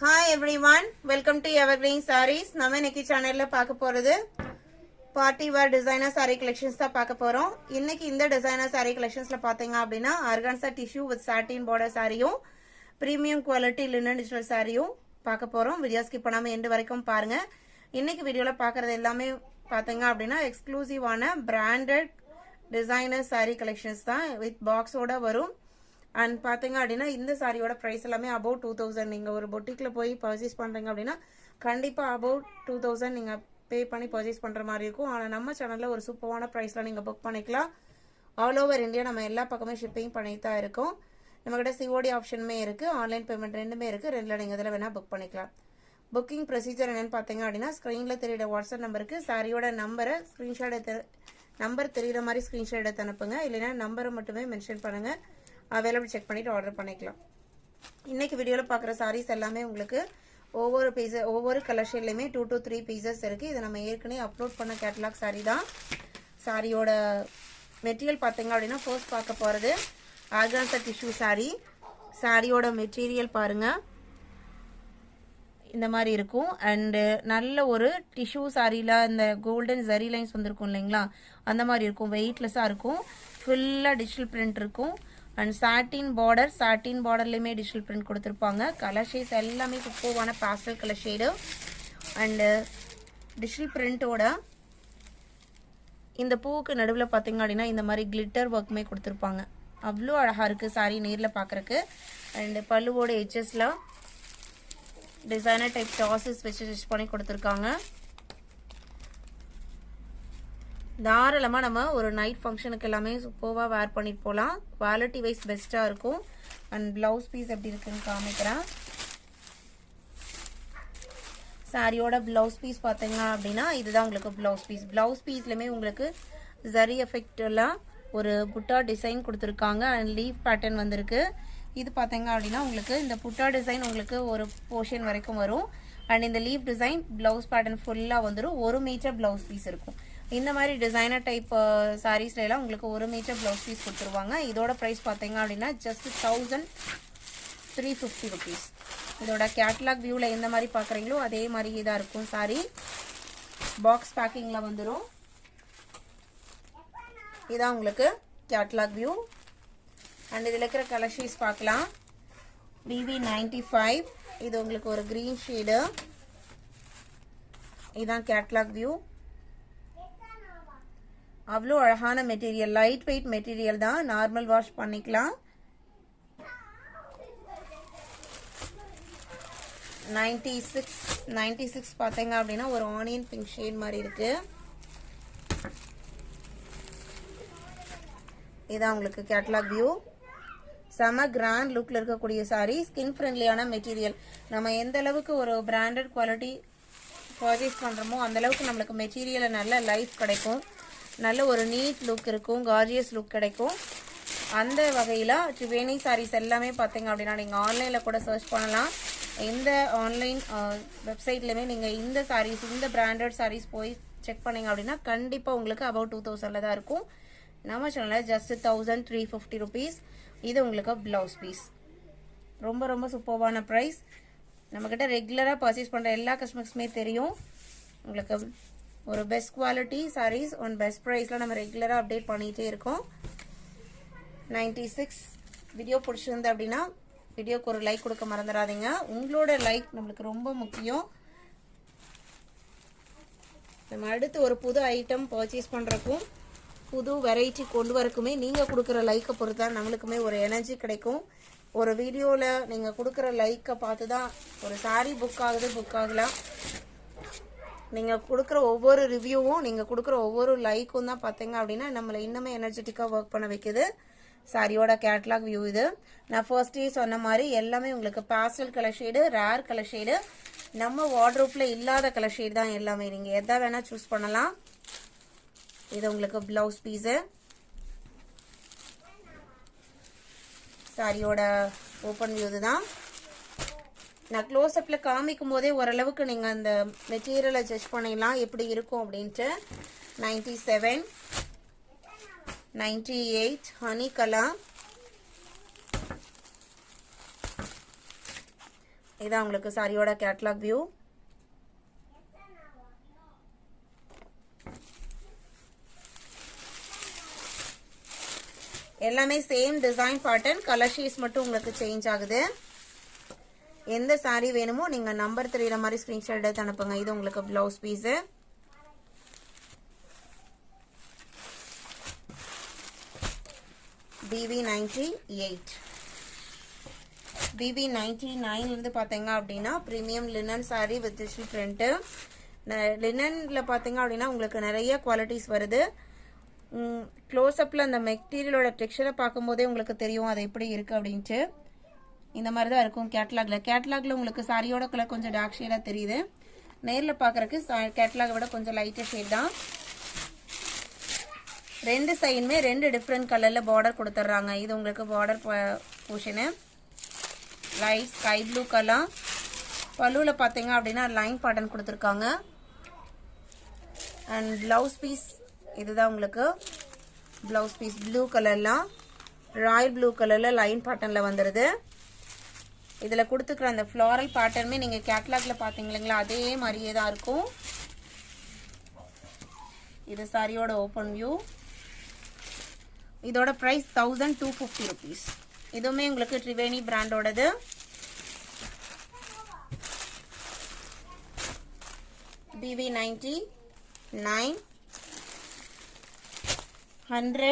Hi everyone, welcome to Evergreen Sarees. நம்ம இன்னைக்கு சேனல்ல பார்க்க போறது party wear designer saree collections தான் பார்க்க போறோம். இன்னைக்கு இந்த டிசைனர் saree collectionsல பாத்தீங்க அப்படினா organza tissue with satin border சாரியும் premium quality linen digital சாரியும் பார்க்க போறோம். வீடியோ ஸ்கிப் பண்ணாம எண்ட் வரைக்கும் பாருங்க. இன்னைக்கு வீடியோல பார்க்கிறது எல்லாமே பாத்தீங்க அப்படினா எக்ஸ்க்ளூசிவான branded designer saree collections தான் with box ஓட வரும். அண்ட் பார்த்தீங்க அப்படின்னா இந்த சாரியோட ப்ரைஸ் எல்லாமே அபவுட் 2000. நீங்கள் ஒரு பொட்டிக்கில் போய் பர்ச்சேஸ் பண்ணுறீங்க அப்படின்னா கண்டிப்பாக அபவுட் 2000 நீங்கள் பே பண்ணி பர்ச்சேஸ் பண்ணுற மாதிரி இருக்கும். ஆனால் நம்ம சேனலில் ஒரு சூப்பரான ப்ரைஸில் நீங்கள் புக் பண்ணிக்கலாம். ஆல் ஓவர் இந்தியா நம்ம எல்லா பக்கமே ஷிப்பிங் பண்ணிட்டு தான் இருக்கோம். நம்மக்கிட்ட சிஓடி ஆப்ஷனுமே இருக்குது, ஆன்லைன் பேமெண்ட் ரெண்டுமே இருக்குது. ரெண்டில் நீங்கள் இதில் வேணால் புக் பண்ணிக்கலாம். புக்கிங் ப்ரொசீஜர் என்னென்னு பார்த்தீங்க அப்படின்னா ஸ்க்ரீனில் தெரியுற வாட்ஸ்அப் நம்பருக்கு சாரியோட நம்பரை நம்பர் தெரியுற மாதிரி ஸ்க்ரீன்ஷாட் எடுத்து அனுப்புங்க. இல்லைன்னா நம்பரை மட்டுமே மென்ஷன் பண்ணுங்கள். அவைலபிள் செக் பண்ணிட்டு ஆர்டர் பண்ணிக்கலாம். இன்னைக்கு வீடியோவில் பார்க்குற சாரீஸ் எல்லாமே உங்களுக்கு ஒவ்வொரு கலர் ஷேட்லையுமே 2 to 3 பீசஸ் இருக்குது. இதை நம்ம ஏற்கனவே அப்லோட் பண்ண கேட்டலாக் சாரீ தான். சாரியோட மெட்டீரியல் பார்த்தீங்க அப்படின்னா ஃபர்ஸ்ட் பார்க்க போகிறது ஆர்கான்சா டிஷ்யூ சாரீ. சாரியோட மெட்டீரியல் பாருங்கள் இந்த மாதிரி இருக்கும். அண்டு நல்ல ஒரு டிஷ்யூ சாரியில் இந்த கோல்டன் ஜரி லைன்ஸ் வந்துருக்கும் இல்லைங்களா, அந்த மாதிரி இருக்கும். வெயிட்லெஸ்ஸாக இருக்கும். ஃபுல்லாக டிஜிட்டல் பிரிண்ட் இருக்கும். அண்ட் சாட்டின் பார்டர்லையுமே டிஜிட்டல் பிரிண்ட் கொடுத்துருப்பாங்க. கலர் ஷேட்ஸ் எல்லாமே சூப்பரான pastel colour shade. And digital பிரிண்டோட இந்த பூவுக்கு நடுவில் பார்த்தீங்க அப்படின்னா இந்த மாதிரி கிளிட்டர் ஒர்க்குமே கொடுத்துருப்பாங்க. அவ்வளோ அழகாக இருக்குது சாரி நேரில் பார்க்குறக்கு. அண்டு பல்லுவோட எட்ஜஸில் டிசைனர் டைப் டாசஸ் வச்சு ஸ்டிச் பண்ணி கொடுத்துருக்காங்க. தாராளமாக நம்ம ஒரு நைட் ஃபங்க்ஷனுக்கு எல்லாமே சூப்பராக வேர் பண்ணிட்டு போகலாம். குவாலிட்டி வைஸ் பெஸ்ட்டாக இருக்கும். அண்ட் ப்ளவுஸ் பீஸ் எப்படி இருக்குன்னு காமிக்கிறேன். சாரியோட ப்ளவுஸ் பீஸ் பார்த்தீங்க அப்படின்னா இதுதான் உங்களுக்கு ப்ளவுஸ் பீஸ்லையுமே உங்களுக்கு ஜரி எஃபெக்டெல்லாம் ஒரு புட்டா டிசைன் கொடுத்துருக்காங்க. அண்ட் லீஃப் பேட்டர்ன் வந்திருக்கு. இது பார்த்தீங்க அப்படின்னா உங்களுக்கு இந்த புட்டா டிசைன் உங்களுக்கு ஒரு போர்ஷன் வரைக்கும் வரும். அண்ட் இந்த லீஃப் டிசைன் ப்ளவுஸ் பேட்டர்ன் ஃபுல்லாக வந்துடும். 1 மீட்டர் ப்ளவுஸ் பீஸ் இருக்கும். இந்த மாதிரி டிசைனர் டைப் சாரீஸ்ல எல்லாம் உங்களுக்கு 1 மீட்டர் ப்ளவுஸ் பீஸ் கொடுத்துருவாங்க. இதோட ப்ரைஸ் பார்த்தீங்க அப்படின்னா ஜஸ்ட் 1350 rupees. இதோட கேட்லாக் வியூவில் எந்த மாதிரி பார்க்குறீங்களோ அதே மாதிரி இதாக இருக்கும். சாரி பாக்ஸ் பேக்கிங்கில் வந்துடும். இதான் உங்களுக்கு கேட்லாக் வியூ. அண்ட் இதில் இருக்கிற கலர் ஷீட்ஸ் பார்க்கலாம். BB95 இது உங்களுக்கு ஒரு க்ரீன் ஷேடு. இதுதான் கேட்லாக் வியூ. அவ்வளோ அழகான மெட்டீரியல், லைட் வெயிட் மெட்டீரியல் தான். நார்மல் வாஷ் பண்ணிக்கலாம். 96 பார்த்தீங்க அப்படின்னா ஒரு ஆனியன் பிங்க் ஷேட் மாதிரி இருக்கு. இதான் உங்களுக்கு கேட்லாக் வியூ. செம கிராண்ட் லுக்ல இருக்கக்கூடிய சாரி, ஸ்கின் ஃப்ரெண்ட்லியான மெட்டீரியல். நம்ம எந்த அளவுக்கு ஒரு பிராண்டட் குவாலிட்டி பர்ச்சேஸ் பண்றோமோ அந்த அளவுக்கு நம்மளுக்கு மெட்டீரியல்ல நல்ல லைஃப் கிடைக்கும். நல்ல ஒரு நீட் லுக் இருக்கும், கார்ஜியஸ் லுக் கிடைக்கும். அந்த வகையில் ட்ரிவேணி சாரீஸ் எல்லாமே பார்த்தீங்க அப்படின்னா நீங்கள் ஆன்லைனில் கூட சர்ச் பண்ணலாம். இந்த ஆன்லைன் வெப்சைட்லையுமே நீங்கள் இந்த சாரீஸ், இந்த பிராண்டட் சாரீஸ் போய் செக் பண்ணிங்க அப்படின்னா கண்டிப்பாக உங்களுக்கு அபவுட் 2000 தான் இருக்கும். நம்ம சேனலில் ஜஸ்ட் 1350 rupees. இது உங்களுக்கு ப்ளவுஸ் பீஸ். ரொம்ப ரொம்ப சூப்பர்வான ப்ரைஸ். நம்மக்கிட்ட ரெகுலராக பர்ச்சேஸ் பண்ணுற எல்லா கஸ்டமர்ஸுமே தெரியும். உங்களுக்கு ஒரு best quality sarees one best ப்ரைஸில் நம்ம ரெகுலராக அப்டேட் பண்ணிகிட்டே இருக்கோம். 96 வீடியோ பிடிச்சிருந்து அப்படின்னா வீடியோக்கு ஒரு லைக் கொடுக்க மறந்துடாதீங்க. உங்களோட லைக் நம்மளுக்கு ரொம்ப முக்கியம். நம்ம அடுத்து ஒரு புது ஐட்டம் பர்ச்சேஸ் பண்ணுறக்கும் புது வெரைட்டி கொண்டு வரக்குமே நீங்கள் கொடுக்குற லைக்கை பொறுத்து தான் நம்மளுக்குமே ஒரு எனர்ஜி கிடைக்கும். ஒரு வீடியோவில் நீங்கள் கொடுக்குற லைக்கை பார்த்து தான் ஒரு சாரீ புக் ஆகலாம். நீங்கள் கொடுக்குற ஒவ்வொரு ரிவ்யூவும், நீங்கள் கொடுக்குற ஒவ்வொரு லைக்கும் தான் பார்த்தீங்க அப்படின்னா நம்மளை இன்னுமே எனர்ஜெட்டிக்காக ஒர்க் பண்ண வைக்குது. சாரியோட கேட்லாக் வியூ இது. நான் ஃபர்ஸ்டே சொன்ன மாதிரி எல்லாமே உங்களுக்கு pastel colour shade, rare colour shade, நம்ம வார்ட்ரோப்பில் இல்லாத கலர் ஷேடு தான் எல்லாமே. நீங்கள் எதை வேணால் சூஸ் பண்ணலாம். இது உங்களுக்கு ப்ளவுஸ் பீஸு. சாரியோட ஓப்பன் வியூ இதுதான். நான் க்ளோஸ்அப்பில் காமிக்கும் போதே ஓரளவுக்கு நீங்கள் அந்த மெட்டீரியலை ஜட்ஜ் பண்ணிடலாம் எப்படி இருக்கும் அப்படின்ட்டு. 97, 98 ஹனி கலர், இதான் உங்களுக்கு சாரியோட கேட்டலாக் வியூ. எல்லாமே same design pattern, colour shades மட்டும் உங்களுக்கு சேஞ்ச் ஆகுது. எந்த சாரி வேணுமோ நீங்க நம்பர் தெரியற மாதிரி ஸ்கிரீன்ஷாட் எடுத்து அனுப்புங்க. இது உங்களுக்கு பிளவுஸ் பீஸ். BB98 BB99 இருந்து பாத்தீங்க அப்படின்னா premium linen sari with tissue print. லினன்ல பாத்தீங்க அப்படின்னா உங்களுக்கு நிறைய குவாலிட்டிஸ் வருது. க்ளோஸ் அப்ல அந்த மெட்டீரியலோட டெக்ஸ்சரை பார்க்கும்போதே உங்களுக்கு தெரியும் அது எப்படி இருக்கு அப்படின்ட்டு. இந்த மாதிரி தான் இருக்கும் கேட்டலாக்ல. கேட்டலாக்ல உங்களுக்கு சாரியோட கலர் கொஞ்சம் டார்க் ஷேடா தெரியுது. நேர்ல பாக்குறதுக்கு கேட்டலாக விட கொஞ்சம் லைட்டர் ஷேட் தான். ரெண்டு சைடுமே ரெண்டு டிஃப்ரெண்ட் கலர்ல பார்டர் கொடுத்துட்றாங்க. இது உங்களுக்கு border portion light sky blue colour. பல்லுல பாத்தீங்க அப்படின்னா லைன் பேட்டர்ன் கொடுத்துருக்காங்க. அண்ட் பிளவுஸ் பீஸ் இதுதான் உங்களுக்கு பிளவுஸ் பீஸ். ப்ளூ கலர்லாம் ராயல் ப்ளூ கலர்ல லைன் பேட்டர்ன்ல வந்துருது. இதுல கொடுத்துக்கிற அந்த ஃப்ளாரல் பேட்டர்னுமே நீங்க கேட்டலாக்ல பாத்தீங்க இல்லைங்களா, அதே மாதிரியே தான் இருக்கும். இது சாரியோட ஓப்பன் வியூ. இதோட பிரைஸ் 1250 rupees. இதுவுமே உங்களுக்கு ட்ரிவேணி பிராண்டோடது. BB99 100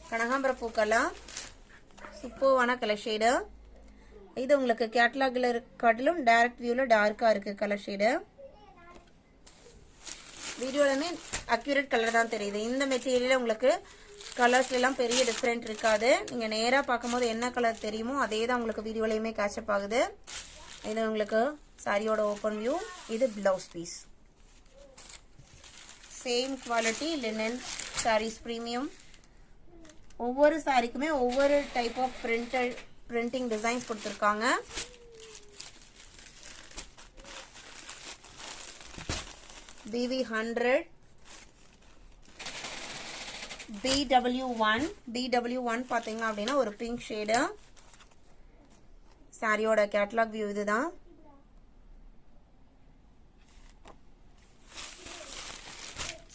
கனகாம்பர பூக்கெல்லாம் சூப்பரான கலர் ஷேடு. இது உங்களுக்கு கேட்டலாக்ல காட்டிலும் டைரக்ட் வியூல டார்க்கா இருக்கு கலர் ஷேடு. வீடியோலமே அக்யூரேட் கலர் தான் தெரியுது. இந்த மெட்டீரியல் உங்களுக்கு கலர்ஸ்ல எல்லாம் பெரிய டிஃபரெண்ட் இருக்காது. நீங்க நேரா பார்க்கும்போது என்ன கலர் தெரியுமோ அதே தான் உங்களுக்கு வீடியோலயுமே கேட்சப் ஆகுது. இது உங்களுக்கு சாரியோட ஓப்பன் வியூ. இது blouse piece. Same quality linen sarees premium. ஒவ்வொரு சாரிக்குமே ஒவ்வொரு டைப் ஆஃப் பிரிண்டிங் டிசைன்ஸ் கொடுத்துருக்காங்க. BB100 BW1 பாத்தீங்க அப்படின்னா ஒரு பிங்க் ஷேடு. சாரியோட கேட்டலாக் வியூ இதுதான்.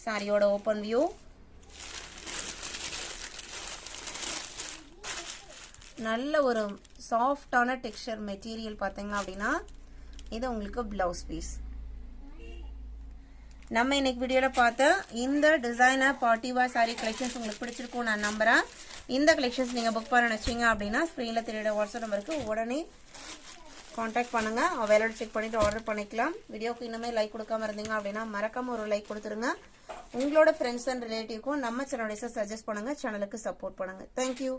சாரியோட ஓப்பன் வியூ. நல்ல ஒரு சாஃப்டான டெக்ஸ்சர் மெட்டீரியல் பாத்தீங்க அப்படின்னா இது உங்களுக்கு பிளவுஸ் பீஸ். நம்ம இன்னைக்கு வீடியோல பார்த்த இந்த designer party wear sorry collections உங்களுக்கு பிடிச்சிருக்கும் நான் நம்புறேன். இந்த கலெக்ஷன்ஸ் நீங்க புக் பண்ண நினைச்சீங்க அப்படின்னா ஸ்கிரீன்ல தெரியுற வாட்ஸ்அப் நம்பருக்கு உடனே கான்டாக்ட் பண்ணுங்க. அவைலோட செக் பண்ணிட்டு ஆர்டர் பண்ணிக்கலாம். வீடியோக்கு இன்னுமே லைக் கொடுக்காம இருந்தீங்க அப்படின்னா மறக்காம ஒரு லைக் கொடுத்துருங்க. உங்களோட ஃப்ரெண்ட்ஸ் அண்ட் ரிலேட்டிவ்க்கும் நம்ம சேனலை சஜஸ்ட் பண்ணுங்க. சேனலுக்கு சப்போர்ட் பண்ணுங்க. தேங்க்யூ.